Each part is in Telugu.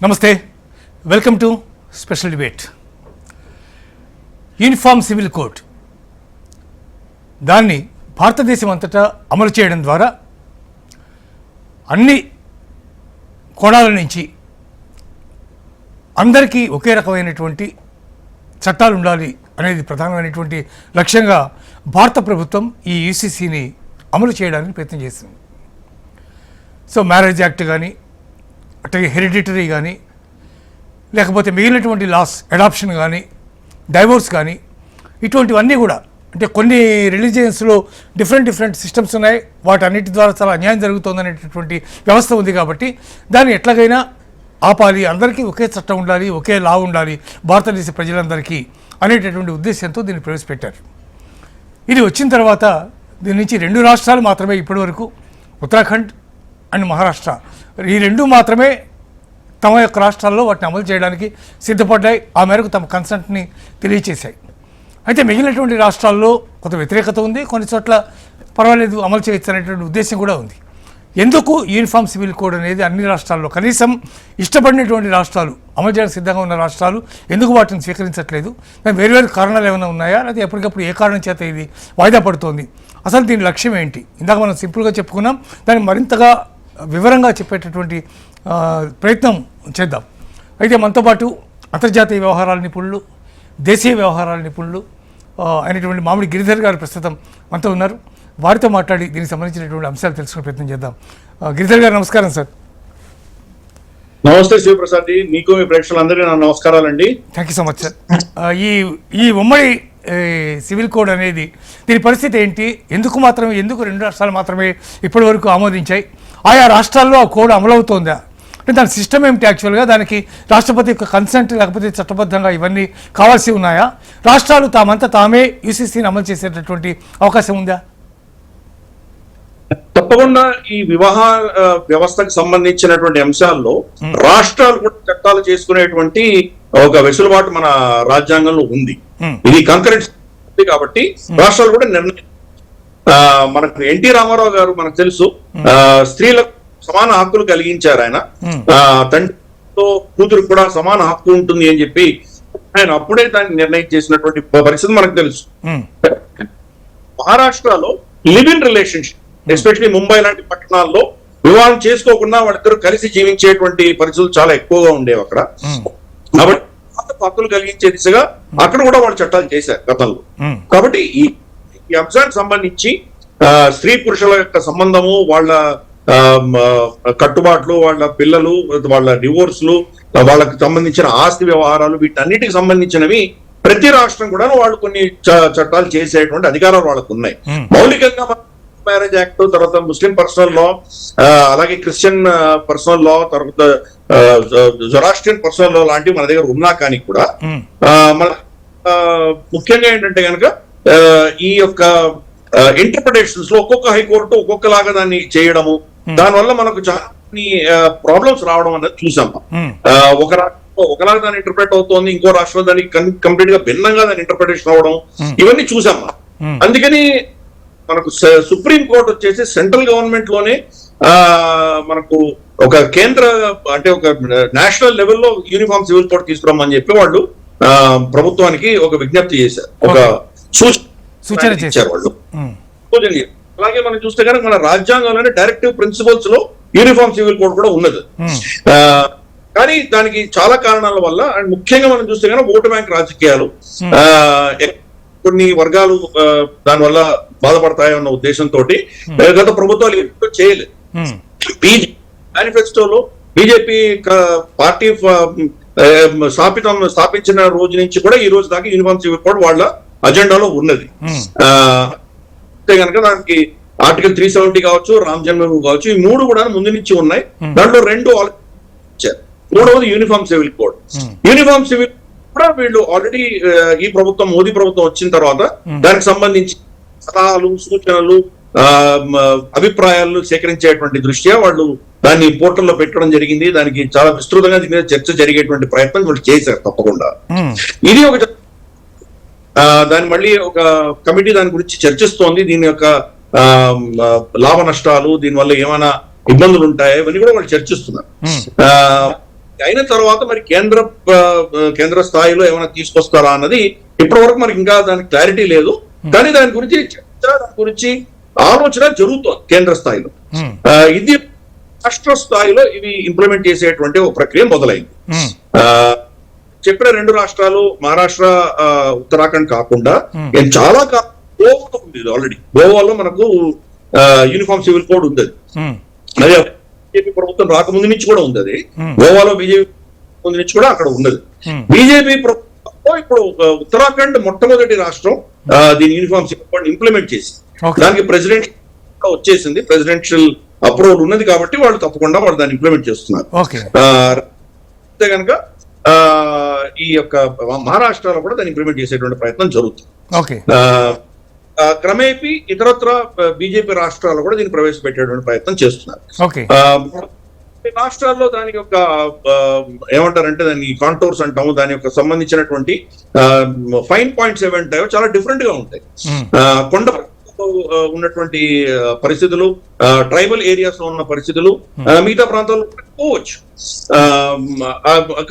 నమస్తే, welcome to special debate. Uniform civil code దాన్ని భారతదేశం అంతటా అమలు చేయడం ద్వారా అన్ని కోణాల నుంచి అందరికీ ఒకే రకమైనటువంటి చట్టాలు ఉండాలి అనేది ప్రధానమైనటువంటి లక్ష్యంగా భారత ప్రభుత్వం ఈ యూసీసీని అమలు చేయడానికి ప్రయత్నం చేస్తుంది. సో మ్యారేజ్ యాక్ట్ కానీ, అట్లాగే హెరిడిటరీ కానీ, లేకపోతే మిగిలినటువంటి లాస్, అడాప్షన్ కానీ, డైవోర్స్ కానీ, ఇటువంటివన్నీ కూడా అంటే కొన్ని రిలీజియన్స్లో డిఫరెంట్ సిస్టమ్స్ ఉన్నాయి. వాటన్నిటి ద్వారా చాలా అన్యాయం జరుగుతుందనేటటువంటి వ్యవస్థ ఉంది. కాబట్టి దాన్ని ఎట్లాగైనా ఆపాలి, అందరికీ ఒకే చట్టం ఉండాలి, ఒకే లా ఉండాలి భారతదేశ ప్రజలందరికీ అనేటటువంటి ఉద్దేశంతో దీన్ని ప్రవేశపెట్టారు. ఇది వచ్చిన తర్వాత దీని నుంచి 2 రాష్ట్రాలు మాత్రమే ఇప్పటివరకు, ఉత్తరాఖండ్ అండ్ మహారాష్ట్ర, ఈ 2 మాత్రమే తమ యొక్క రాష్ట్రాల్లో వాటిని అమలు చేయడానికి సిద్ధపడ్డాయి. ఆ మేరకు తమ కన్సెంట్ని తెలియచేశాయి. అయితే మిగిలినటువంటి రాష్ట్రాల్లో కొంత వ్యతిరేకత ఉంది, కొన్ని చోట్ల పర్వాలేదు అమలు చేయొచ్చు అనేటువంటి ఉద్దేశం కూడా ఉంది. ఎందుకు యూనిఫామ్ సివిల్ కోడ్ అనేది అన్ని రాష్ట్రాల్లో, కనీసం ఇష్టపడినటువంటి రాష్ట్రాలు, అమలు చేయడానికి సిద్ధంగా ఉన్న రాష్ట్రాలు ఎందుకు వాటిని స్వీకరించట్లేదు? దానికి వేరు కారణాలు ఏమైనా ఉన్నాయా, లేదా ఎప్పటికప్పుడు ఏ కారణం చేత ఇది వాయిదా పడుతోంది? అసలు దీని లక్ష్యం ఏంటి? ఇందాక మనం సింపుల్గా చెప్పుకున్నాం, దాన్ని మరింతగా వివరంగా చెప్పేటటువంటి ప్రయత్నం చేద్దాం. అయితే మనతో పాటు అంతర్జాతీయ వ్యవహారాల నిపుణులు, దేశీయ వ్యవహారాల నిపుణులు అయినటువంటి మామిడి గిరిధర్ గారు ప్రస్తుతం మనతో ఉన్నారు. వారితో మాట్లాడి దీనికి సంబంధించినటువంటి అంశాలు తెలుసుకునే ప్రయత్నం చేద్దాం. గిరిధర్ గారు నమస్కారం సార్. నమస్తే శివప్రసాద్, మీకు మీ ప్రేక్షకులందరికీ నా నమస్కారాలండి. Thank you so much sir. ఈ ఉమ్మడి సివిల్ కోడ్ అనేది దీని పరిస్థితి ఏంటి? ఎందుకు 2 రాష్ట్రాలు మాత్రమే ఇప్పటి వరకు ఆమోదించాయి? ఆయా రాష్ట్రాల్లో ఆ కోడ్ అమలవుతోందా? అంటే దాని సిస్టమ్ ఏమిటి? యాక్చువల్గా దానికి రాష్ట్రపతి యొక్క కన్సెంట్ లేకపోతే చట్టబద్ధంగా ఇవన్నీ కావాల్సి ఉన్నాయా? రాష్ట్రాలు తామంతా తామే యూసీసీని అమలు చేసేటటువంటి అవకాశం ఉందా? తప్పకుండా ఈ వివాహ వ్యవస్థకు సంబంధించినటువంటి అంశాల్లో రాష్ట్రాలు కూడా చట్టాలు చేసుకునేటువంటి ఒక వెసులుబాటు మన రాజ్యాంగంలో ఉంది. ఇది కంకరెంట్ కాబట్టి రాష్ట్రాలు కూడా నిర్ణయం. మనకు ఎన్టీ రామారావు గారు మనకు తెలుసు, స్త్రీలకు సమాన హక్కులు కలిగించారు. ఆయన తండ్రితో కూతురు కూడా సమాన హక్కు ఉంటుంది అని చెప్పి ఆయన అప్పుడే దాన్ని నిర్ణయం చేసినటువంటి పరిస్థితి మనకు తెలుసు. మహారాష్ట్రలో live in relationship, especially Mumbai లాంటి పట్టణాల్లో వివాహం చేసుకోకుండా వాళ్ళిద్దరు కలిసి జీవించేటువంటి పరిస్థితులు చాలా ఎక్కువగా ఉండేవి అక్కడ. కాబట్టి హక్కులు కలిగించే దిశగా అక్కడ కూడా వాళ్ళు చట్టాలు చేశారు గతంలో. కాబట్టి ఈ అంశానికి సంబంధించి స్త్రీ పురుషుల యొక్క సంబంధము, వాళ్ళ కట్టుబాట్లు, వాళ్ళ పిల్లలు, వాళ్ళ డివోర్స్లు, వాళ్ళకి సంబంధించిన ఆస్తి వ్యవహారాలు, వీటన్నిటికి సంబంధించినవి ప్రతి రాష్ట్రం కూడా వాళ్ళు కొన్ని చట్టాలు చేసేటువంటి అధికారాలు వాళ్ళకు ఉన్నాయి. మౌలికంగా మ్యారేజ్ యాక్ట్, తర్వాత ముస్లిం పర్సనల్ లా, అలాగే క్రిస్టియన్ పర్సనల్ లా, తర్వాత జొరాస్ట్రియన్ పర్సనల్ లా లాంటివి మన దగ్గర ఉన్నా కానీ కూడా మన ముఖ్యంగా ఏంటంటే కనుక ఈ యొక్క ఇంటర్ప్రిటేషన్స్ లో ఒక్కొక్క హైకోర్టు ఒక్కొక్కలాగా దాన్ని చేయడము, దానివల్ల మనకు చాలా ప్రాబ్లమ్స్ రావడం అనేది చూసాం. ఒక రాష్ట్రంలో ఒకలాగా దాన్ని ఇంటర్ప్రిట్ అవుతోంది, ఇంకో రాష్ట్రంలో దానికి కంప్లీట్ గా భిన్నంగా దాని ఇంటర్ప్రిటేషన్ అవడం, ఇవన్నీ చూసాం. అందుకని మనకు సుప్రీం కోర్టు వచ్చేసి సెంట్రల్ గవర్నమెంట్ లోనే మనకు ఒక కేంద్ర అంటే ఒక నేషనల్ లెవెల్లో యూనిఫామ్ సివిల్ కోడ్ తీసుకురామని చెప్పి వాళ్ళు ప్రభుత్వానికి ఒక విజ్ఞప్తి చేశారు, ఒక సూచన చేశారు వాళ్ళు. అలాగే మనం చూస్తే కనుక మన రాజ్యాంగంలోనే డైరెక్టివ్ ప్రిన్సిపల్స్ లో యూనిఫామ్ సివిల్ కోడ్ కూడా ఉన్నది. కానీ దానికి చాలా కారణాల వల్ల, అండ్ ముఖ్యంగా మనం చూస్తే కనుక ఓటు బ్యాంక్ రాజకీయాలు, కొన్ని వర్గాలు దానివల్ల బాధపడతాయన్న ఉద్దేశంతో గత ప్రభుత్వాలు ఎప్పుడూ చేయలేదు. మేనిఫెస్టోలో బీజేపీ పార్టీ స్థాపించిన రోజు నుంచి కూడా ఈ రోజు దాకా యూనిఫామ్ సివిల్ కోడ్ వాళ్ళ అజెండాలో ఉన్నది. అంటే కనుక దానికి ఆర్టికల్ 370 కావచ్చు, రామ్ జన్మభూమి కావచ్చు, ఈ 3 కూడా ముందు నుంచి ఉన్నాయి. దాంట్లో 2 ఇచ్చారు. 3వది uniform civil code. Uniform civil కూడా వీళ్ళు ఆల్రెడీ ఈ ప్రభుత్వం, మోదీ ప్రభుత్వం వచ్చిన తర్వాత దానికి సంబంధించి సలహాలు, సూచనలు, అభిప్రాయాలు సేకరించేటువంటి దృష్ట్యా వాళ్ళు దాన్ని పోర్టల్లో పెట్టడం జరిగింది. దానికి చాలా విస్తృతంగా దీని మీద చర్చ జరిగేటువంటి ప్రయత్నం వాళ్ళు చేశారు తప్పకుండా. ఇది ఒక దాని మళ్ళీ ఒక కమిటీ దాని గురించి చర్చిస్తోంది. దీని యొక్క లాభ నష్టాలు, దీనివల్ల ఏమైనా ఇబ్బందులు ఉంటాయా, ఇవన్నీ కూడా వాళ్ళు చర్చిస్తున్నారు. అయిన తర్వాత మరి కేంద్ర స్థాయిలో ఏమైనా తీసుకొస్తారా అన్నది ఇప్పటి వరకు మనకి ఇంకా దానికి క్లారిటీ లేదు. కానీ దాని గురించి చర్చ, దాని గురించి ఆలోచన జరుగుతోంది కేంద్ర స్థాయిలో. ఇది రాష్ట్ర స్థాయిలో ఇవి ఇంప్లిమెంట్ చేసేటువంటి ఒక ప్రక్రియ మొదలైంది. చెప్పిన 2 రాష్ట్రాలు మహారాష్ట్ర, ఉత్తరాఖండ్ కాకుండా చాలా గోవా ఉంది. ఆల్రెడీ గోవాలో మనకు యూనిఫామ్ సివిల్ కోడ్ ఉంది. అది బీజేపీ ప్రభుత్వం రాకముందు నుంచి కూడా ఉంది. అది గోవాలో బీజేపీ ముందు నుంచి కూడా అక్కడ ఉన్నది. బీజేపీ ప్రభుత్వంలో ఇప్పుడు ఉత్తరాఖండ్ మొట్టమొదటి రాష్ట్రం దీని యూనిఫామ్ సివిల్ కోడ్ ఇంప్లిమెంట్ చేసి దానికి ప్రెసిడెంట్ వచ్చేసింది. ప్రెసిడెన్షియల్ అప్రూవల్ ఉన్నది కాబట్టి వాళ్ళు తప్పకుండా వాళ్ళు దాన్ని ఇంప్లిమెంట్ చేస్తున్నారు. అంతే కనుక ఈ యొక్క మహారాష్ట్రలో కూడా దాన్ని ఇంప్లిమెంట్ చేసేటువంటి ప్రయత్నం జరుగుతుంది. క్రమేపీ ఇతరత్ర బీజేపీ రాష్ట్రాల్లో కూడా దీన్ని ప్రవేశపెట్టేటువంటి ప్రయత్నం చేస్తున్నారు. రాష్ట్రాల్లో దానికి యొక్క ఏమంటారంటే దాన్ని కాంటోర్స్ అంటాము, దాని యొక్క సంబంధించినటువంటి ఫైన్ పాయింట్స్ ఏమంటాయో చాలా డిఫరెంట్ గా ఉంటాయి. కొండ ఉన్నటువంటి పరిస్థితులు, ట్రైబల్ ఏరియాస్ లో ఉన్న పరిస్థితులు మిగతా ప్రాంతాల్లో పోవచ్చు.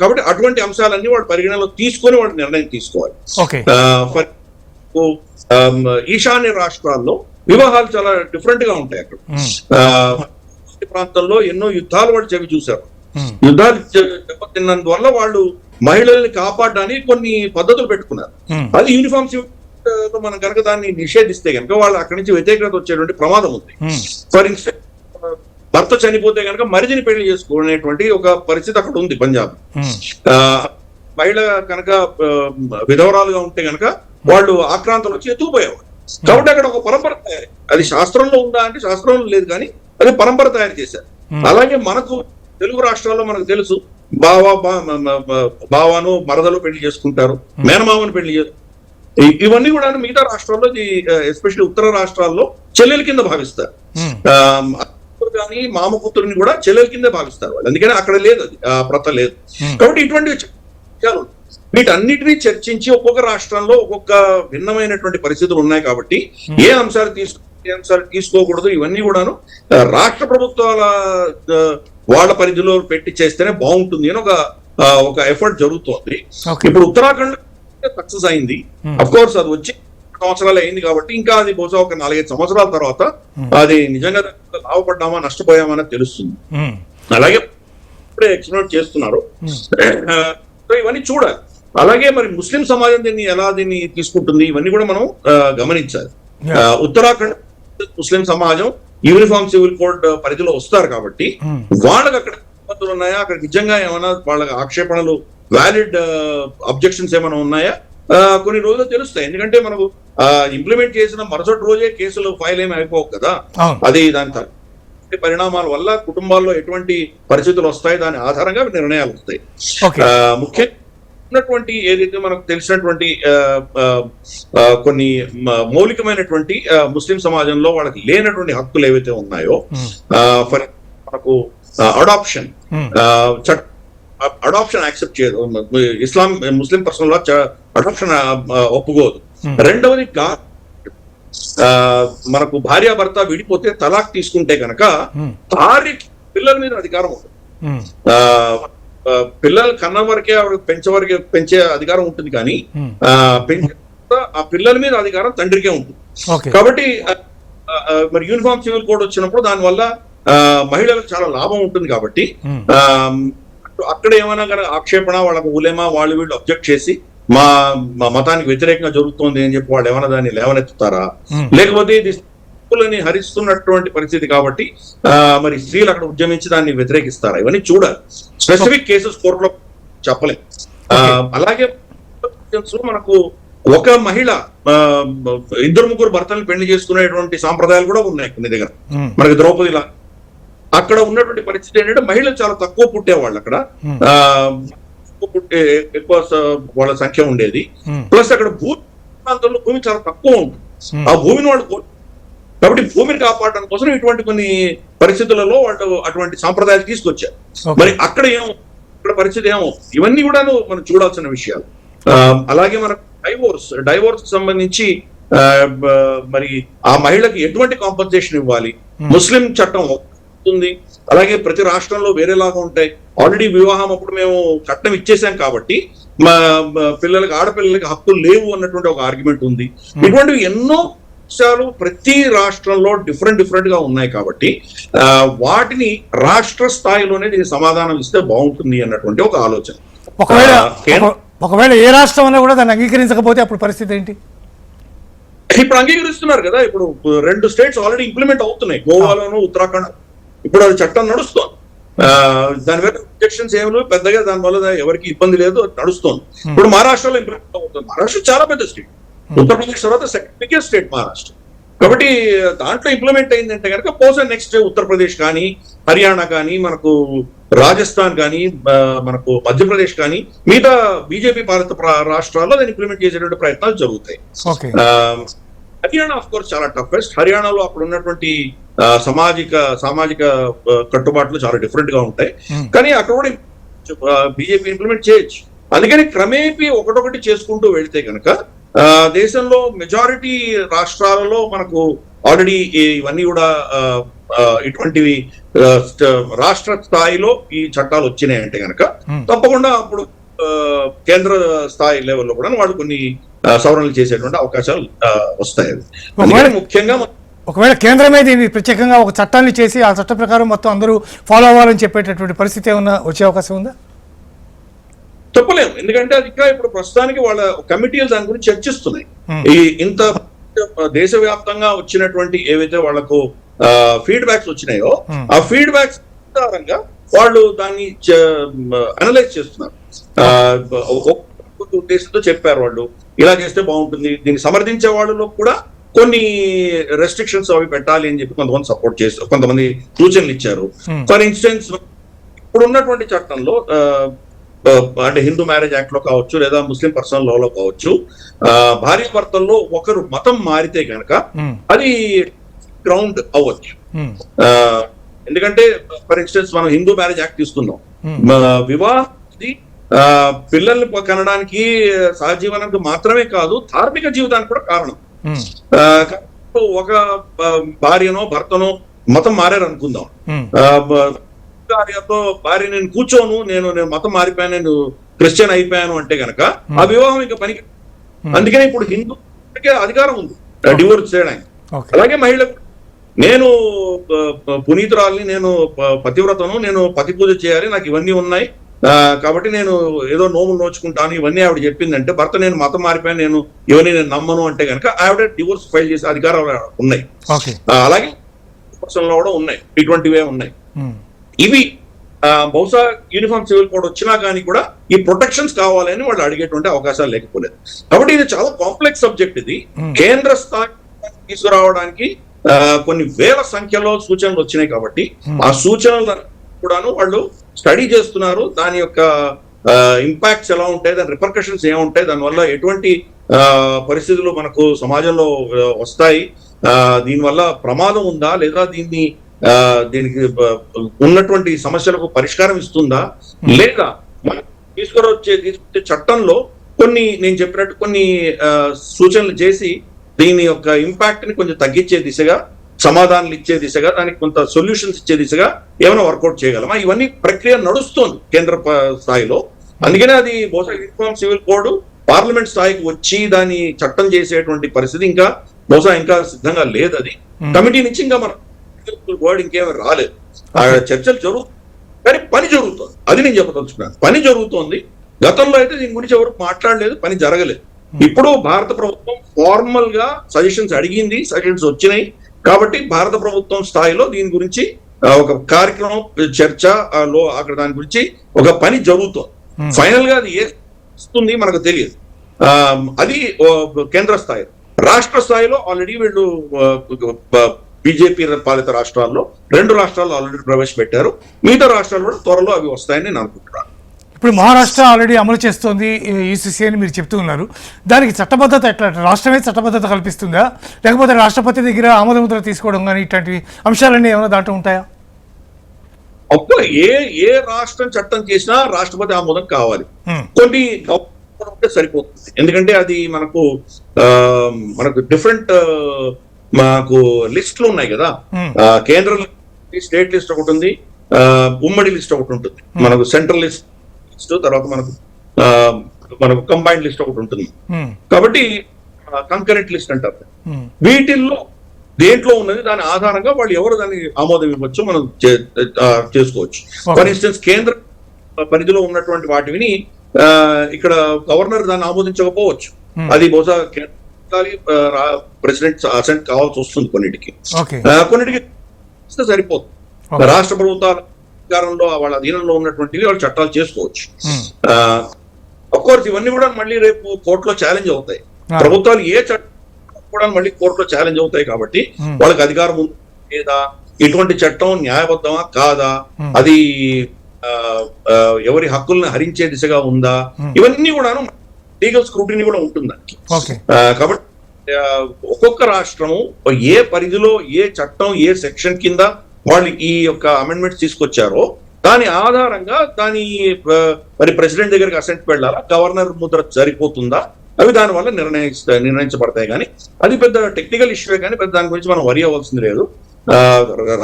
కాబట్టి అటువంటి అంశాలన్నీ వాడు పరిగణలో తీసుకొని వాడు నిర్ణయం తీసుకోవాలి. ఈశాన్య రాష్ట్రాల్లో వివాహాలు చాలా డిఫరెంట్ గా ఉంటాయి. అక్కడ ప్రాంతంలో ఎన్నో యుద్ధాలు వాడు చెవి చూశారు. యుద్ధాలు దెబ్బతిన్నందువల్ల వాళ్ళు మహిళల్ని కాపాడడానికి కొన్ని పద్ధతులు పెట్టుకున్నారు. అది యూనిఫామ్ మనం కనుక దాన్ని నిషేధిస్తే కనుక వాళ్ళు అక్కడి నుంచి వ్యతిరేకత వచ్చేటువంటి ప్రమాదం ఉంది. ఫర్ ఇన్స్టెన్స్ భర్త చనిపోతే కనుక మరిదిని పెళ్లి చేసుకునేటువంటి ఒక పరిస్థితి అక్కడ ఉంది పంజాబ్. మహిళ కనుక విధవరాలుగా ఉంటే కనుక వాళ్ళు ఆక్రాంతలు వచ్చి ఎత్తుకుపోయేవారు. కాబట్టి అక్కడ ఒక పరంపర తయారు. అది శాస్త్రంలో ఉందా అంటే శాస్త్రంలో లేదు, కానీ అది పరంపర తయారు చేశారు. అలాగే మనకు తెలుగు రాష్ట్రాల్లో మనకు తెలుసు, బావాను మరదలు పెళ్లి చేసుకుంటారు, మేనమామను పెళ్లి చేసుకుంటారు. ఇవన్నీ కూడా మిగతా రాష్ట్రాల్లో, ఎస్పెషల్లీ ఉత్తర రాష్ట్రాల్లో చెల్లెల కింద భావిస్తారు. కానీ మామ కూతురుని కూడా చెల్లెల కింద భావిస్తారు వాళ్ళు. అందుకని అక్కడ లేదు, అది ఆ ప్రత లేదు. కాబట్టి ఇటువంటి విషయాలు వీటన్నిటినీ చర్చించి ఒక్కొక్క రాష్ట్రంలో ఒక్కొక్క భిన్నమైనటువంటి పరిస్థితులు ఉన్నాయి. కాబట్టి ఏ అంశాలు తీసుకోకూడదు ఇవన్నీ కూడాను రాష్ట్ర ప్రభుత్వాల వాళ్ళ పరిధిలో పెట్టి చేస్తేనే బాగుంటుంది అని ఒక ఎఫర్ట్ జరుగుతోంది. ఇప్పుడు ఉత్తరాఖండ్ సక్సెస్ అయింది. అఫ్ కోర్స్ అది వచ్చి సంవత్సరాలు అయింది కాబట్టి ఇంకా అది బహుశా ఒక 4-5 సంవత్సరాల తర్వాత అది నిజంగా లాభపడ్డామా నష్టపోయామా అనేది తెలుస్తుంది. అలాగే ఇప్పుడే ఎక్స్ప్లోర్ చేస్తున్నారు. ఇవన్నీ చూడాలి. అలాగే మరి ముస్లిం సమాజం దీన్ని తీసుకుంటుంది, ఇవన్నీ కూడా మనం గమనించాలి. ఉత్తరాఖండ్ ముస్లిం సమాజం యూనిఫామ్ సివిల్ కోడ్ పరిధిలో వస్తారు కాబట్టి వాళ్ళకి అక్కడ ఇబ్బందులు ఉన్నాయా, అక్కడ నిజంగా ఏమైనా వాళ్ళ ఆక్షేపణలు, వ్యాలిడ్ అబ్జెక్షన్స్ ఏమైనా ఉన్నాయా కొన్ని రోజులు తెలుస్తాయి. ఎందుకంటే మనకు ఇంప్లిమెంట్ చేసిన మరుసటి రోజే కేసులు ఫైల్ ఏమి అయిపోవు కదా. అది దాని పరిణామాల వల్ల కుటుంబాల్లో ఎటువంటి పరిస్థితులు వస్తాయి దాని ఆధారంగా నిర్ణయాలు వస్తాయి. ముఖ్యంగా ఉన్నటువంటి ఏదైతే మనకు తెలిసినటువంటి కొన్ని మౌలికమైనటువంటి ముస్లిం సమాజంలో వాళ్ళకి లేనటువంటి హక్కులు ఏవైతే ఉన్నాయో, మనకు అడాప్షన్ యాక్సెప్ట్ చేయదు. ముస్లిం పర్సనల్ లా అడాప్షన్ ఒప్పుకోదు. రెండవది మనకు భార్యాభర్త విడిపోతే తలాక్ తీసుకుంటే కనుక పిల్లల మీద అధికారం ఉంటుంది. పిల్లలు కన్న వరకే పెంచే అధికారం ఉంటుంది, కానీ ఆ పిల్లల మీద అధికారం తండ్రికే ఉంటుంది. కాబట్టి మరి యూనిఫామ్ సివిల్ కోడ్ వచ్చినప్పుడు దానివల్ల మహిళలకు చాలా లాభం ఉంటుంది. కాబట్టి అక్కడ ఏమైనా ఆక్షేపణ వాళ్ళకు ఉలేమా వాళ్ళు వీళ్ళు అబ్జెక్ట్ చేసి మా మతానికి వ్యతిరేకంగా జరుగుతోంది అని చెప్పి వాళ్ళు ఏమైనా దాన్ని లేవనెత్తుతారా, లేకపోతే ఇది స్త్రీలని హరిస్తున్నటువంటి పరిస్థితి కాబట్టి మరి స్త్రీలు అక్కడ ఉద్యమించి దాన్ని వ్యతిరేకిస్తారా, ఇవన్నీ చూడాలి. స్పెసిఫిక్ కేసెస్ కోర్టులో చెప్పలేం. అలాగే మనకు ఒక మహిళ 2-3 భర్తలను పెళ్లి చేసుకునేటువంటి సాంప్రదాయాలు కూడా ఉన్నాయి కొన్ని దగ్గర. మనకి ద్రౌపదిలా అక్కడ ఉన్నటువంటి పరిస్థితి ఏంటంటే మహిళలు చాలా తక్కువ పుట్టేవాళ్ళు అక్కడ, ఎక్కువ వాళ్ళ సంఖ్య ఉండేది. ప్లస్ అక్కడ ప్రాంతంలో భూమి చాలా తక్కువ ఉంటుంది. ఆ భూమిని వాళ్ళు కాబట్టి భూమిని కాపాడడం కోసం ఇటువంటి కొన్ని పరిస్థితులలో వాళ్ళు అటువంటి సాంప్రదాయాలు తీసుకొచ్చారు. మరి అక్కడ పరిస్థితి ఏమో ఇవన్నీ కూడా మనం చూడాల్సిన విషయాలు. అలాగే మనకు డైవోర్స్ సంబంధించి మరి ఆ మహిళకి ఎటువంటి కాంపన్సేషన్ ఇవ్వాలి, ముస్లిం చట్టం ఉంటుంది. అలాగే ప్రతి రాష్ట్రంలో వేరేలాగా ఉంటాయి. ఆల్రెడీ వివాహం అప్పుడు మేము కట్నం ఇచ్చేసాం కాబట్టి మా పిల్లలకి ఆడపిల్లలకి హక్కులు లేవు అన్నటువంటి ఒక ఆర్గ్యుమెంట్ ఉంది. ఇటువంటివి ఎన్నో విషయాలు ప్రతి రాష్ట్రంలో డిఫరెంట్ గా ఉన్నాయి కాబట్టి వాటిని రాష్ట్ర స్థాయిలోనే దీనికి సమాధానం ఇస్తే బాగుంటుంది అన్నటువంటి ఒక ఆలోచన. ఒకవేళ ఏ రాష్ట్రం అన్నా కూడా దాన్ని అంగీకరించకపోతే అప్పుడు పరిస్థితి ఏంటి? ఇప్పుడు అంగీకరిస్తున్నారు కదా, ఇప్పుడు 2 స్టేట్స్ ఆల్రెడీ ఇంప్లిమెంట్ అవుతున్నాయి, గోవాలోను ఉత్తరాఖండ్. ఇప్పుడు అది చట్టం నడుస్తోంది. దాని మీద అబ్జెక్షన్స్ ఏమి లేవు పెద్దగా, దానివల్ల ఎవరికి ఇబ్బంది లేదు, నడుస్తోంది. ఇప్పుడు మహారాష్ట్రలో ఇంప్లిమెంట్ అవుతుంది. మహారాష్ట్ర చాలా పెద్ద స్టేట్, ఉత్తరప్రదేశ్ తర్వాత సెకండ్ బిగ్గెస్ట్ స్టేట్ మహారాష్ట్ర. కాబట్టి దాంట్లో ఇంప్లిమెంట్ అయిందంటే కనుక బహుశా నెక్స్ట్ ఉత్తరప్రదేశ్ కానీ, హర్యానా కానీ, మనకు రాజస్థాన్ కానీ, మనకు మధ్యప్రదేశ్ కానీ, మిగతా బీజేపీ పాలిత రాష్ట్రాల్లో దాన్ని ఇంప్లిమెంట్ చేసేటువంటి ప్రయత్నాలు జరుగుతాయి. హర్యానా ఆఫ్ కోర్స్ చాలా టఫెస్ట్. హర్యానాలో అక్కడ ఉన్నటువంటి సామాజిక కట్టుబాట్లు చాలా డిఫరెంట్ గా ఉంటాయి. కానీ అక్కడ కూడా బీజేపీ ఇంప్లిమెంట్ చేయొచ్చు. అందుకని క్రమేపీ ఒకటొకటి చేసుకుంటూ వెళితే కనుక దేశంలో మెజారిటీ రాష్ట్రాలలో మనకు ఆల్రెడీ ఇవన్నీ కూడా ఇటువంటివి రాష్ట్ర స్థాయిలో ఈ చట్టాలు వచ్చినాయి అంటే కనుక తప్పకుండా అప్పుడు కేంద్ర స్థాయి లెవెల్లో కూడా వాళ్ళు కొన్ని సవరణలు చేసేటువంటి అవకాశాలు వస్తాయి. ముఖ్యంగా ఒకవేళ కేంద్రమే దీన్ని ప్రత్యేకంగా ఒక చట్టాన్ని చేసి ఆ చట్ట ప్రకారం మొత్తం అందరూ ఫాలో అవ్వాలని చెప్పేటటువంటి పరిస్థితి ఏమన్నా వచ్చే అవకాశం ఉందా? చెప్పలేము, ఎందుకంటే అది ఇంకా ఇప్పుడు ప్రస్తుతానికి వాళ్ళ కమిటీలు దాని గురించి చర్చిస్తున్నాయి. ఈ ఇంత దేశవ్యాప్తంగా వచ్చినటువంటి ఏవైతే వాళ్లకు ఫీడ్బ్యాక్స్ వచ్చినాయో ఆ ఫీడ్బ్యాక్స్ ఆధారంగా వాళ్ళు దాన్ని అనలైజ్ చేస్తున్నారు. ఉద్దేశంతో చెప్పారు వాళ్ళు ఇలా చేస్తే బాగుంటుంది. దీన్ని సమర్థించే వాళ్ళలో కూడా కొన్ని రెస్ట్రిక్షన్స్ అవి పెట్టాలి అని చెప్పి కొంతమంది సపోర్ట్ చేస్తారు, కొంతమంది సూచనలు ఇచ్చారు. ఫర్ ఇన్స్టెన్స్ ఇప్పుడు ఉన్నటువంటి చట్టంలో అంటే హిందూ మ్యారేజ్ యాక్ట్ లో కావచ్చు లేదా ముస్లిం పర్సనల్ లా లో కావచ్చు, భార్య భర్తల్లో ఒకరు మతం మారితే కనుక అది గ్రౌండ్ అవ్వచ్చు. ఎందుకంటే ఫర్ ఇన్స్టెన్స్ మనం హిందూ మ్యారేజ్ యాక్ట్ తీసుకుందాం, వివాహం పిల్లల్ని కనడానికి సహజీవనానికి మాత్రమే కాదు ధార్మిక జీవితానికి కూడా కారణం. ఒక భార్యనో భర్తనో మతం మారారు అనుకుందాం, భార్య నేను కూర్చోను, నేను మతం మారిపోయాను, నేను క్రిస్టియన్ అయిపోయాను అంటే గనక ఆ వివాహం ఇంకా పనికి. అందుకని ఇప్పుడు హిందూకి అధికారం ఉంది డివోర్స్ చేయడానికి. అలాగే మహిళకు నేను పునీతురాల్ని, నేను పతివ్రతను, నేను పతి పూజ చేయాలి, నాకు ఇవన్నీ ఉన్నాయి కాబట్టి నేను ఏదో నోములు నోచుకుంటాను ఇవన్నీ ఆవిడ చెప్పిందంటే, భర్త నేను మతం మారిపోయాను, నేను ఇవన్నీ నేను నమ్మను అంటే కనుక ఆవిడ డివోర్స్ ఫైల్ చేసే అధికారాలు ఉన్నాయి. అలాగే లో కూడా ఉన్నాయి, ఇటువంటివే ఉన్నాయి. ఇవి బహుశా యూనిఫామ్ సివిల్ కోడ్ వచ్చినా కానీ కూడా ఈ ప్రొటెక్షన్స్ కావాలని వాళ్ళు అడిగేటువంటి అవకాశాలు లేకపోలేదు. కాబట్టి ఇది చాలా కాంప్లెక్స్ సబ్జెక్ట్. ఇది కేంద్ర స్థాయి తీసుకురావడానికి కొన్ని వేల సంఖ్యలో సూచనలు వచ్చినాయి కాబట్టి ఆ సూచనలు కూడాను వాళ్ళు స్టడీ చేస్తున్నారు. దాని యొక్క ఇంపాక్ట్స్ ఎలా ఉంటాయి, దాని రిపర్కషన్స్ ఏముంటాయి, దానివల్ల ఎటువంటి పరిస్థితులు మనకు సమాజంలో వస్తాయి, దీనివల్ల ప్రమాదం ఉందా లేదా, దీనికి ఉన్నటువంటి సమస్యలకు పరిష్కారం ఇస్తుందా లేదా, తీసుకొచ్చే చట్టంలో కొన్ని నేను చెప్పినట్టు కొన్ని సూచనలు చేసి దీని యొక్క ఇంపాక్ట్ ని కొంచెం తగ్గించే దిశగా, సమాధానాలు ఇచ్చే దిశగా, దానికి కొంత సొల్యూషన్స్ ఇచ్చే దిశగా ఏమైనా వర్కౌట్ చేయగలమా, ఇవన్నీ ప్రక్రియ నడుస్తోంది కేంద్ర స్థాయిలో. అందుకనే అది బహుశా యూనిఫామ్ సివిల్ కోడ్ పార్లమెంట్ స్థాయికి వచ్చి దాన్ని చట్టం చేసేటువంటి పరిస్థితి ఇంకా బహుశా ఇంకా సిద్ధంగా లేదు. అది కమిటీ నుంచి ఇంకా మన వర్డ్ ఇంకేమీ రాలేదు. చర్చలు జరుగుతాయి కానీ పని జరుగుతుంది, అది నేను చెప్పదలుచుకున్నాను. పని జరుగుతోంది. గతంలో అయితే దీని గురించి ఎవరు మాట్లాడలేదు, పని జరగలేదు. ఇప్పుడు భారత ప్రభుత్వం ఫార్మల్ గా సజెషన్స్ అడిగింది, సజెషన్స్ వచ్చినాయి కాబట్టి భారత ప్రభుత్వం స్థాయిలో దీని గురించి ఒక కార్యక్రమం చర్చలో అక్కడ దాని గురించి ఒక పని జరుగుతుంది. ఫైనల్ గా అది ఏస్తుంది మనకు తెలియదు. అది కేంద్ర స్థాయి. రాష్ట్ర స్థాయిలో ఆల్రెడీ వీళ్ళు బీజేపీ పాలిత రాష్ట్రాల్లో 2 రాష్ట్రాల్లో ఆల్రెడీ ప్రవేశపెట్టారు. మిగతా రాష్ట్రాలు కూడా త్వరలో అవి వస్తాయని నేను అనుకుంటున్నాను. ఇప్పుడు మహారాష్ట్ర ఆల్రెడీ అమలు చేస్తోంది ఈసీసీ అని మీరు చెప్తూ ఉన్నారు. దానికి చట్టబద్ధత ఎట్లా, రాష్ట్రమే చట్టబద్ధత కల్పిస్తుందా లేకపోతే రాష్ట్రపతి దగ్గర ఆమోదముద్ర తీసుకోవడం కానీ ఇట్లాంటి అంశాలన్నీ ఏమైనా దాంట్లో ఉంటాయా? అప్పుడు ఏ రాష్ట్రం చట్టం చేసినా రాష్ట్రపతి ఆమోదం కావాలి. కొన్ని ఉంటే సరిపోతుంది, ఎందుకంటే అది మనకు డిఫరెంట్ మాకు లిస్టులు ఉన్నాయి కదా. కేంద్ర స్టేట్ లిస్ట్ ఒకటి ఉంది, ఉమ్మడి లిస్ట్ ఒకటి ఉంటుంది. మనకు సెంట్రల్ లిస్ట్ తర్వాత మనకు కంబైన్డ్ లిస్ట్ ఒకటి ఉంటుంది. కాబట్టి కంకరెంట్ లిస్ట్ అంటారు. వీటిల్లో దేంట్లో ఉన్నది దాని ఆధారంగా వాళ్ళు ఎవరు దాన్ని ఆమోదం ఇవ్వచ్చు, మనం చేసుకోవచ్చు. ఫర్ ఇన్స్టెన్స్ కేంద్ర పరిధిలో ఉన్నటువంటి వాటిని ఇక్కడ గవర్నర్ దాన్ని ఆమోదించకపోవచ్చు. అది బహుశా ప్రెసిడెంట్ అసెంట్ కావాల్సి వస్తుంది కొన్నిటికి సరిపోతుంది. రాష్ట్ర ప్రభుత్వాల అధికారంలో వాళ్ళ అధీనంలో ఉన్నటువంటివి వాళ్ళు చట్టాలు చేసుకోవచ్చు. అఫ్కోర్స్ ఇవన్నీ కూడా మళ్ళీ రేపు కోర్టులో ఛాలెంజ్ అవుతాయి. ప్రభుత్వాలు ఏ చట్టం కూడా మళ్ళీ కోర్టులో ఛాలెంజ్ అవుతాయి. కాబట్టి వాళ్ళకి అధికారం ఉంది లేదా, ఇటువంటి చట్టం న్యాయబద్ధమా కాదా, అది ఎవరి హక్కుల్ని హరించే దిశగా ఉందా, ఇవన్నీ కూడాను లీగల్ స్క్రూటినీ కూడా ఉంటుంది దానికి. కాబట్టి ఒక్కొక్క రాష్ట్రము ఏ పరిధిలో ఏ చట్టం ఏ సెక్షన్ కింద వాళ్ళు ఈ యొక్క అమెండ్మెంట్స్ తీసుకొచ్చారో దాని ఆధారంగా మరి ప్రెసిడెంట్ దగ్గరికి అసెంట్ వెళ్ళాలా, గవర్నర్ ముద్ర సరిపోతుందా, అవి దాని వల్ల నిర్ణయించబడతాయి. కానీ అది పెద్ద టెక్నికల్ ఇష్యూ కానీ పెద్ద దాని గురించి మనం వరి అవ్వాల్సింది లేదు.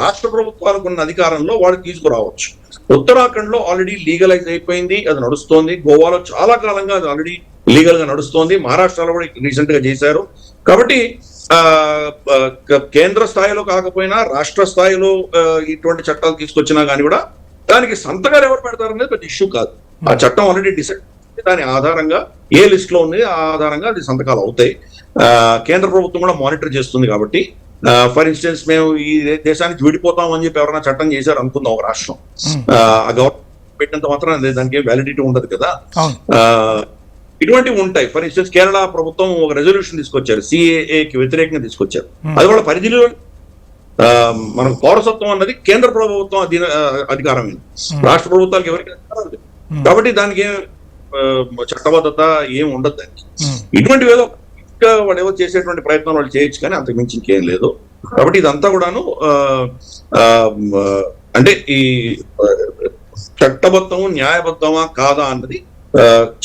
రాష్ట్ర ప్రభుత్వాలకు ఉన్న అధికారంలో వాళ్ళు తీసుకురావచ్చు. ఉత్తరాఖండ్ లో ఆల్రెడీ లీగలైజ్ అయిపోయింది, అది నడుస్తోంది. గోవాలో చాలా కాలంగా అది ఆల్రెడీ లీగల్ గా నడుస్తోంది. మహారాష్ట్రలో కూడా రీసెంట్ గా చేశారు. కాబట్టి కేంద్ర స్థాయిలో కాకపోయినా రాష్ట్ర స్థాయిలో ఇటువంటి చట్టాలు తీసుకొచ్చినా కానీ కూడా దానికి సంతకాలు ఎవరు పెడతారనేది పెద్ద ఇష్యూ కాదు. ఆ చట్టం ఆల్రెడీ డిసైడ్, దాని ఆధారంగా ఏ లిస్ట్ లో ఉంది ఆ ఆధారంగా అది సంతకాలు అవుతాయి. కేంద్ర ప్రభుత్వం కూడా మానిటర్ చేస్తుంది. కాబట్టి ఫర్ ఇన్స్టెన్స్ మేము ఈ దేశానికి విడిపోతాం అని చెప్పి ఎవరైనా చట్టం చేశారు అనుకుందాం ఒక రాష్ట్రం, ఆ గవర్నమెంట్ పెట్టినంత మాత్రం దానికి వ్యాలిడిటీ ఉండదు కదా. ఇటువంటివి ఉంటాయి. ఫర్ ఇన్స్టెన్స్ కేరళ ప్రభుత్వం ఒక రెజల్యూషన్ తీసుకొచ్చారు, సిఏఏకి వ్యతిరేకంగా తీసుకొచ్చారు. అది వాళ్ళ పరిధిలో మనకు పౌరసత్వం అన్నది కేంద్ర ప్రభుత్వం అధికారమైంది, రాష్ట్ర ప్రభుత్వాలకు ఎవరికి అధికారం లేదు. కాబట్టి దానికి ఏం చట్టబద్ధత ఏం ఉండదు దానికి. ఇటువంటి ఏదో వాళ్ళు ఏవో చేసేటువంటి ప్రయత్నం వాళ్ళు చేయొచ్చు కానీ అంతకు మించి ఇంకేం లేదు. కాబట్టి ఇదంతా కూడాను అంటే ఈ చట్టబద్ధము న్యాయబద్ధమా కాదా అన్నది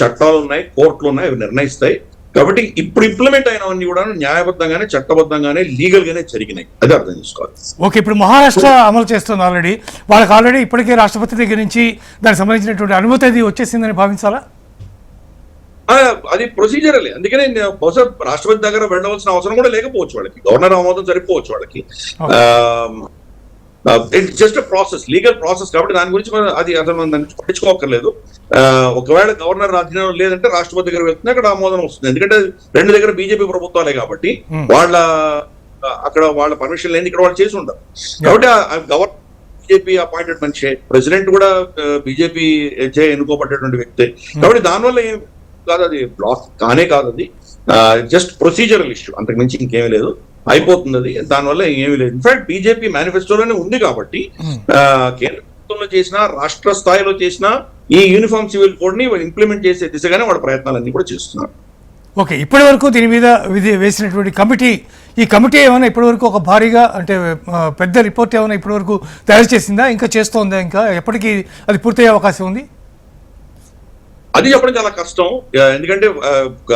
చట్టాలు ఉన్నాయి, కోర్టులు ఉన్నాయి, అవి నిర్ణయిస్తాయి. కాబట్టి ఇప్పుడు ఇంప్లిమెంట్ అయినవన్నీ కూడా న్యాయబద్ధంగానే చట్టబద్ధంగానే లీగల్ గానే జరిగినాయి, అది అర్థం చేసుకోవాలి. ఓకే, ఇప్పుడు మహారాష్ట్ర అమలు చేస్తుంది ఆల్రెడీ, వాళ్ళకి ఆల్రెడీ ఇప్పటికే రాష్ట్రపతి దగ్గర నుంచి దానికి సంబంధించినటువంటి అనుమతి అది వచ్చేసిందని భావించాలా? అది ప్రొసీజరలే. అందుకనే బహుశా రాష్ట్రపతి దగ్గర వెళ్ళవలసిన అవసరం కూడా లేకపోవచ్చు వాళ్ళకి, గవర్నర్ ఆమోదం సరిపోవచ్చు వాళ్ళకి. It's just process, legal process. కాబట్టి దాని గురించి అది అసలు మనం దాన్ని పట్టించుకోకర్లేదు. ఒకవేళ గవర్నర్ అధీనంలో లేదంటే రాష్ట్రపతి దగ్గర వెళ్తుంది, అక్కడ ఆమోదం వస్తుంది. ఎందుకంటే రెండు దగ్గర బీజేపీ ప్రభుత్వాలే కాబట్టి అక్కడ వాళ్ళ పర్మిషన్ లేని ఇక్కడ వాళ్ళు చేసి ఉంటారు. కాబట్టి గవర్నర్ బీజేపీ అపాయింటెడ్ మనిషి, ప్రెసిడెంట్ కూడా బీజేపీ ఎన్నుకోబడ్డటువంటి వ్యక్తి. కాబట్టి దానివల్ల ఏం కాదు, అది బ్లాక్ కానే కాదు, అది జస్ట్ ప్రొసీజరల్ ఇష్యూ, అంతకు మించి ఇంకేమీ లేదు, అయిపోతుంది. అది దానివల్ల ఏమీ లేదు. ఇన్ఫాక్ట్ బీజేపీ మేనిఫెస్టోలోనే ఉంది. కాబట్టి కేంద్ర ప్రభుత్వంలో చేసినా రాష్ట్ర స్థాయిలో చేసినా ఈ యూనిఫామ్ సివిల్ కోడ్ ని ఇంప్లిమెంట్ చేసే దిశగానే వాళ్ళ ప్రయత్నాలన్నీ కూడా చేస్తున్నారు. ఓకే, ఇప్పటి వరకు దీని మీద వేసినటువంటి కమిటీ, ఈ కమిటీ ఏమైనా ఇప్పటి వరకు ఒక భారీగా అంటే పెద్ద రిపోర్ట్ ఏమైనా ఇప్పటి వరకు తయారు చేసిందా, ఇంకా చేస్తోందా, ఇంకా ఎప్పటికీ అది పూర్తయ్యే అవకాశం ఉంది? అది చెప్పడం చాలా కష్టం, ఎందుకంటే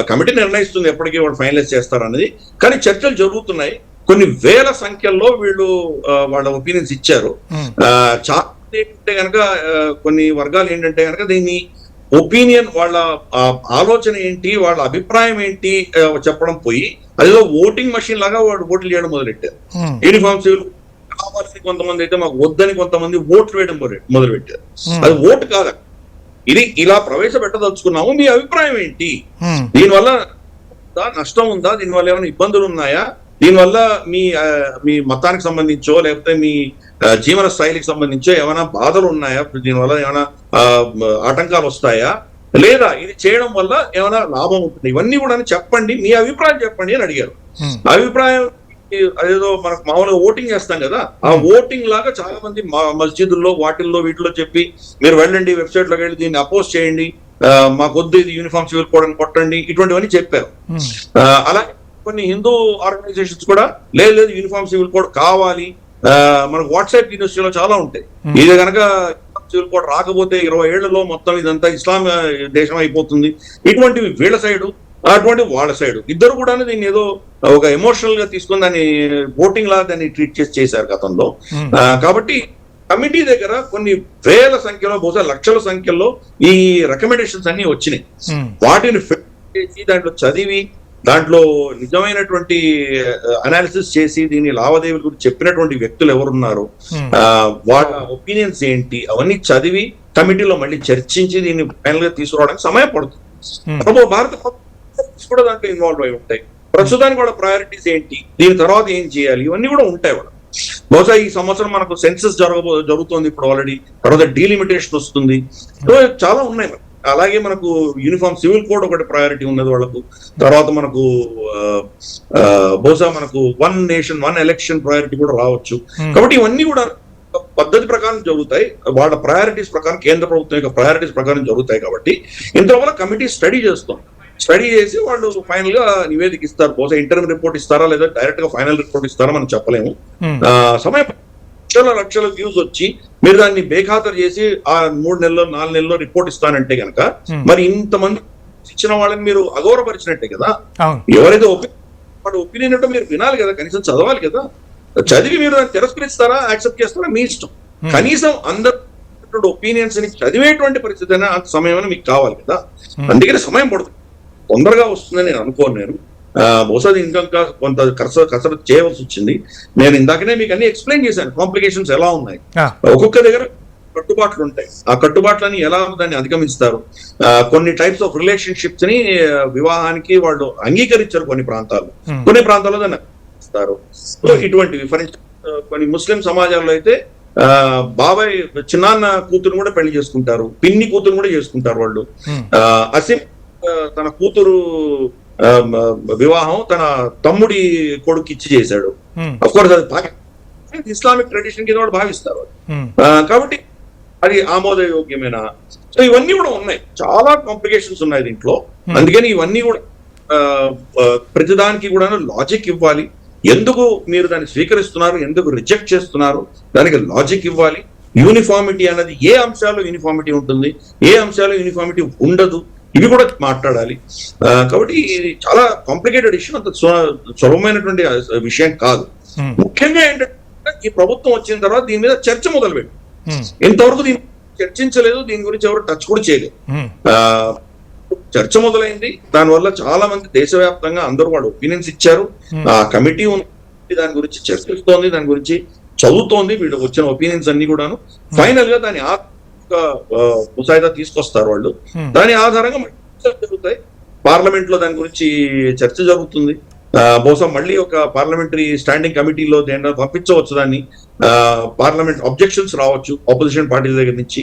కమిటీ నిర్ణయిస్తుంది ఎప్పటికీ వాళ్ళు ఫైనలైజ్ చేస్తారు అనేది. కానీ చర్చలు జరుగుతున్నాయి. కొన్ని వేల సంఖ్యలో వీళ్ళు వాళ్ళ ఒపీనియన్స్ ఇచ్చారు. చాలా ఏంటంటే కనుక కొన్ని వర్గాలు ఏంటంటే కనుక దీన్ని ఒపీనియన్, వాళ్ళ ఆలోచన ఏంటి, వాళ్ళ అభిప్రాయం ఏంటి చెప్పడం పోయి అదేదో ఓటింగ్ మెషిన్ లాగా వాళ్ళు ఓట్లు చేయడం మొదలెట్టారు. యూనిఫామ్ సివిల్ కావాల్సి కొంతమంది అయితే మాకు వద్దని కొంతమంది ఓట్లు వేయడం మొదలుపెట్టారు. అది ఓటు కాదు, ఇది ఇలా ప్రవేశపెట్టదలుచుకున్నాము, మీ అభిప్రాయం ఏంటి, దీనివల్ల నష్టం ఉందా, దీనివల్ల ఏమైనా ఇబ్బందులు ఉన్నాయా, దీనివల్ల మీ మతానికి సంబంధించో లేకపోతే మీ జీవన శైలికి సంబంధించో ఏమైనా బాధలు ఉన్నాయా, దీనివల్ల ఏమైనా ఆటంకాలు వస్తాయా, లేదా ఇది చేయడం వల్ల ఏమైనా లాభం ఉంటుంది, ఇవన్నీ కూడా చెప్పండి, మీ అభిప్రాయం చెప్పండి అని అడిగారు. అభిప్రాయం అదేదో మనకు మామూలుగా ఓటింగ్ చేస్తాం కదా, ఆ ఓటింగ్ లాగా చాలా మంది మస్జిదుల్లో వాటిల్లో వీటిలో చెప్పి మీరు వెళ్ళండి వెబ్సైట్ లోకి వెళ్ళి దీన్ని అపోజ్ చేయండి, మాకొద్దు ఇది యూనిఫామ్ సివిల్ కోడ్ అని కొట్టండి, ఇటువంటివన్నీ చెప్పారు. అలాగే కొన్ని హిందూ ఆర్గనైజేషన్స్ కూడా లేదు యూనిఫామ్ సివిల్ కోడ్ కావాలి, మనకు వాట్సాప్ యూనివర్సిటీలో చాలా ఉంటాయి, ఇది కనుక సివిల్ కోడ్ రాకపోతే 20 ఏళ్లలో మొత్తం ఇదంతా ఇస్లాం దేశం అయిపోతుంది, ఇటువంటివి వీళ్ళ సైడు అటువంటి వాళ్ళ సైడ్ ఇద్దరు కూడా దీన్ని ఏదో ఒక ఎమోషనల్ గా తీసుకుని దాన్ని ఓటింగ్ లా దాన్ని ట్రీట్ చేశారు గతంలో. కాబట్టి కమిటీ దగ్గర కొన్ని వేల సంఖ్యలో బహుశా లక్షల సంఖ్యలో ఈ రికమెండేషన్స్ అన్ని వచ్చినాయి. వాటిని చేసి దాంట్లో చదివి దాంట్లో నిజమైనటువంటి అనాలిసిస్ చేసి దీని లావాదేవీల గురించి చెప్పినటువంటి వ్యక్తులు ఎవరున్నారు, వాళ్ళ ఒపీనియన్స్ ఏంటి, అవన్నీ చదివి కమిటీలో మళ్ళీ చర్చించి దీన్ని ఫైనల్ గా తీసుకురావడానికి సమయం పడుతుంది. భారత కూడా దాంట్లో ఇన్వాల్వ్ అయి ఉంటాయి. ప్రస్తుతానికి వాళ్ళ ప్రయారిటీస్ ఏంటి, దీని తర్వాత ఏం చేయాలి, ఇవన్నీ కూడా ఉంటాయి వాళ్ళ. బహుశా ఈ సంవత్సరం మనకు సెన్సస్ జరుగుతోంది ఇప్పుడు ఆల్రెడీ, తర్వాత డీలిమిటేషన్ వస్తుంది, చాలా ఉన్నాయి. అలాగే మనకు యూనిఫామ్ సివిల్ కోడ్ ఒకటి ప్రయారిటీ ఉన్నది వాళ్ళకు. తర్వాత మనకు బహుశా మనకు 1 నేషన్ 1 ఎలక్షన్ ప్రయారిటీ కూడా రావచ్చు. కాబట్టి ఇవన్నీ కూడా పద్ధతి ప్రకారం జరుగుతాయి, వాళ్ళ ప్రయారిటీస్ ప్రకారం, కేంద్ర ప్రభుత్వం యొక్క ప్రయారిటీస్ ప్రకారం జరుగుతాయి. కాబట్టి ఇంతవల్ల కమిటీ స్టడీ చేసి వాళ్ళు ఫైనల్ గా నివేదిక ఇస్తారు. బహుశా ఇంటర్మ్ రిపోర్ట్ ఇస్తారా లేదా డైరెక్ట్ గా ఫైనల్ రిపోర్ట్ ఇస్తారా మనం చెప్పలేము. సమయం లక్షల వ్యూస్ వచ్చి మీరు దాన్ని బేఖాతరు చేసి ఆ 3 నెలల్లో 4 నెలల్లో రిపోర్ట్ ఇస్తానంటే గనక మరి ఇంతమంది ఇచ్చిన వాళ్ళని మీరు అగౌరవపరిచినట్టే కదా. ఎవరైతే వాడు ఒపీనియన్ ఉంటే మీరు వినాలి కదా, కనీసం చదవాలి కదా. చదివి మీరు దాన్ని తిరస్కరిస్తారా యాక్సెప్ట్ చేస్తారా మీ ఇష్టం. కనీసం అందరు ఒపీనియన్స్ ని చదివేటువంటి పరిస్థితి అయినా అంత సమయం మీకు కావాలి కదా. అందుకని సమయం పడుతుంది, తొందరగా వస్తుందని నేను అనుకోను. నేను బహుశా ఇంకా కొంత కసరత్తు చేయవలసి వచ్చింది. నేను ఇందాకనే మీకు అన్ని ఎక్స్ప్లెయిన్ చేశాను కాంప్లికేషన్స్ ఎలా ఉన్నాయి. ఒక్కొక్క దగ్గర కట్టుబాట్లు ఉంటాయి, ఆ కట్టుబాట్లని ఎలా దాన్ని అధిగమిస్తారు. కొన్ని టైప్స్ ఆఫ్ రిలేషన్షిప్స్ ని వివాహానికి వాళ్ళు అంగీకరించారు కొన్ని ప్రాంతాల్లో దాన్ని ఇస్తారు. ఇటువంటివి ఫర్ కొన్ని ముస్లిం సమాజాల్లో అయితే బాబాయ్ చిన్నాన్న కూతురు కూడా పెళ్లి చేసుకుంటారు, పిన్ని కూతురు కూడా చేసుకుంటారు వాళ్ళు. అసిం తన కూతురు వివాహం తన తమ్ముడి కొడుకు ఇచ్చి చేశాడు. అఫ్కోర్స్ అది ఇస్లామిక్ ట్రెడిషన్ కింద కూడా భావిస్తారు. కాబట్టి అది ఆమోదయోగ్యమైన. సో ఇవన్నీ కూడా ఉన్నాయి, చాలా కాంప్లికేషన్స్ ఉన్నాయి దీంట్లో. అందుకని ఇవన్నీ కూడా ప్రతిదానికి కూడా లాజిక్ ఇవ్వాలి. ఎందుకు మీరు దాన్ని స్వీకరిస్తున్నారు, ఎందుకు రిజెక్ట్ చేస్తున్నారు, దానికి లాజిక్ ఇవ్వాలి. యూనిఫామిటీ అన్నది ఏ అంశాల్లో యూనిఫామిటీ ఉంటుంది, ఏ అంశాల్లో యూనిఫామిటీ ఉండదు, ఇవి కూడా మాట్లాడాలి. కాబట్టి ఇది చాలా కాంప్లికేటెడ్ ఇష్యూ, అంత సులభమైనటువంటి విషయం కాదు. ముఖ్యంగా ఏంటంటే ఈ ప్రభుత్వం వచ్చిన తర్వాత దీని మీద చర్చ మొదలుపెట్టి ఇంతవరకు దీన్ని చర్చించలేదు, దీని గురించి ఎవరు టచ్ కూడా చేయలేదు. చర్చ మొదలైంది, దానివల్ల చాలా మంది దేశవ్యాప్తంగా అందరూ వాళ్ళు ఒపీనియన్స్ ఇచ్చారు. ఆ కమిటీ దాని గురించి చర్చిస్తోంది, దాని గురించి చదువుతోంది, వీళ్ళు వచ్చిన ఒపీనియన్స్ అన్ని కూడాను. ఫైనల్ గా దాని ముసాయిదా తీసుకొస్తారు వాళ్ళు. దాని ఆధారంగా జరుగుతాయి. పార్లమెంట్ లో దాని గురించి చర్చ జరుగుతుంది. బహుశా మళ్ళీ ఒక పార్లమెంటరీ స్టాండింగ్ కమిటీలో దేని పంపించవచ్చు దాన్ని. పార్లమెంట్ అబ్జెక్షన్స్ రావచ్చు ఆపోజిషన్ పార్టీల దగ్గర నుంచి.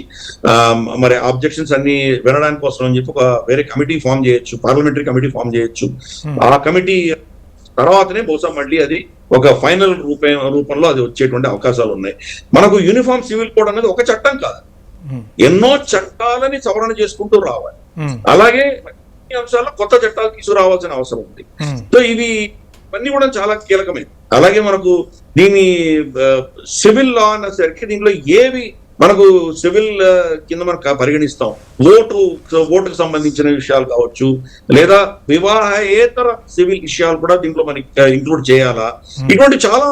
మరి ఆబ్జెక్షన్స్ అన్ని వినడానికి కోసం అని చెప్పి ఒక వేరే కమిటీ ఫామ్ చేయొచ్చు, పార్లమెంటరీ కమిటీ ఫామ్ చేయొచ్చు. ఆ కమిటీ తర్వాతనే బహుశా మళ్ళీ అది ఒక ఫైనల్ రూపంలో అది వచ్చేటువంటి అవకాశాలు ఉన్నాయి. మనకు యూనిఫామ్ సివిల్ కోడ్ అనేది ఒక చట్టం కాదు, ఎన్నో చట్టాలని సవరణ చేసుకుంటూ రావాలి. అలాగే అంశాల్లో కొత్త చట్టాలు తీసుకురావాల్సిన అవసరం ఉంది. సో ఇవన్నీ కూడా చాలా కీలకమే. అలాగే మనకు దీని సివిల్ లా అన్నసరికి దీంట్లో ఏవి మనకు సివిల్ కింద మనకు పరిగణిస్తాం, ఓటుకు సంబంధించిన విషయాలు కావచ్చు, లేదా వివాహేతర సివిల్ విషయాలు కూడా దీంట్లో మనకి ఇంక్లూడ్ చేయాలా, ఇటువంటి చాలా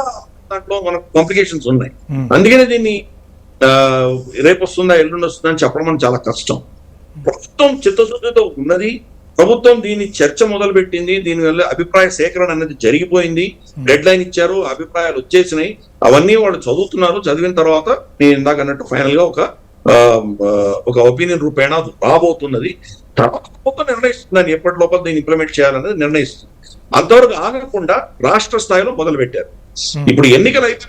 దాంట్లో మనకు కాంప్లికేషన్స్ ఉన్నాయి. అందుకనే దీన్ని రేపు వస్తుందా ఎల్లుండి వస్తుందా అని చెప్పడం మనకు చాలా కష్టం. ప్రభుత్వం చిత్తశుద్ధితో ఉన్నది, ప్రభుత్వం దీన్ని చర్చ మొదలు పెట్టింది, దీనివల్ల అభిప్రాయ సేకరణ అనేది జరిగిపోయింది, డెడ్ లైన్ ఇచ్చారు, అభిప్రాయాలు వచ్చేసినాయి, అవన్నీ వాళ్ళు చదువుతున్నారు. చదివిన తర్వాత నేను ఇందాక అన్నట్టు ఫైనల్ గా ఒక ఒపీనియన్ రూపేణ రాబోతున్నది. ప్రభుత్వం నిర్ణయిస్తుంది ఎప్పటి లోపల దీన్ని ఇంప్లిమెంట్ చేయాలనేది నిర్ణయిస్తుంది. అంతవరకు ఆగకుండా రాష్ట్ర స్థాయిలో మొదలు పెట్టారు. ఇప్పుడు ఎన్నికలు అయితే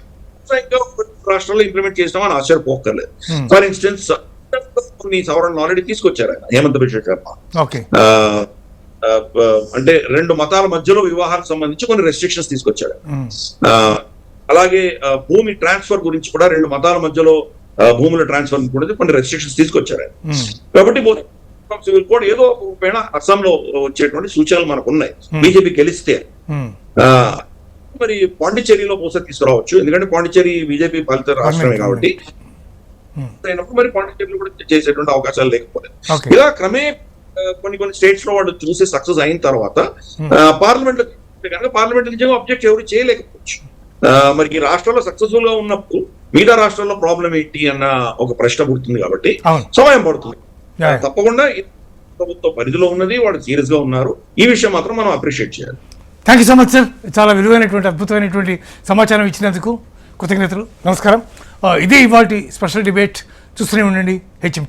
రాష్ట్రాల్లో ఇంప్లిమెంట్ చేసినామని ఆశ్చర్యపోక్కర్లేదు. ఫర్ ఇన్స్టెన్స్ కొన్ని సవరణలు ఆల్రెడీ తీసుకొచ్చారు ఆయన హేమంత్ బిశ్వ శర్మ. అంటే 2 మతాల మధ్యలో వివాహాలకు సంబంధించి కొన్ని రెస్ట్రిక్షన్స్ తీసుకొచ్చాడు. అలాగే భూమి ట్రాన్స్ఫర్ గురించి కూడా 2 మతాల మధ్యలో భూముల ట్రాన్స్ఫర్ కూడా కొన్ని రెస్ట్రిక్షన్స్ తీసుకొచ్చారు ఆయన. కాబట్టి సివిల్ కోడ్ ఏదో ఒక అస్సాంలో వచ్చేటువంటి సూచనలు మనకు ఉన్నాయి బీజేపీ గెలిస్తే. మరి పాండిచ్చేరిలో బహుశా తీసుకురావచ్చు, ఎందుకంటే పాండిచ్చేరి బీజేపీ పాలిత రాష్ట్రమే కాబట్టి. మరి పాండిచ్చేరిలో కూడా చేసేటువంటి అవకాశాలు లేకపోతే ఇలా క్రమే కొన్ని స్టేట్స్ లో వాళ్ళు చూసి సక్సెస్ అయిన తర్వాత పార్లమెంట్ కనుక పార్లమెంట్ నిజంగా అబ్జెక్ట్ ఎవరు చేయలేకపోవచ్చు. మరి ఈ రాష్ట్రంలో సక్సెస్ఫుల్ గా ఉన్నప్పుడు మిగతా రాష్ట్రాల్లో ప్రాబ్లం ఏంటి అన్న ఒక ప్రశ్న పుడుతుంది కాబట్టి అవును. సమయం పడుతుంది. Yeah. తప్పకుండా ప్రభుత్వ పరిధిలో ఉన్నది, వాళ్ళు సీరియస్ గా ఉన్నారు. ఈ విషయం మాత్రం మనం అప్రిషియేట్ చేయాలి. Thank you so much sir, చాలా విలువైనటువంటి అద్భుతమైనటువంటి సమాచారం ఇచ్చినందుకు కృతజ్ఞతలు. నమస్కారం. ఇదే ఇవాల్టి స్పెషల్ డిబేట్. చూస్తూనే ఉండండి HM.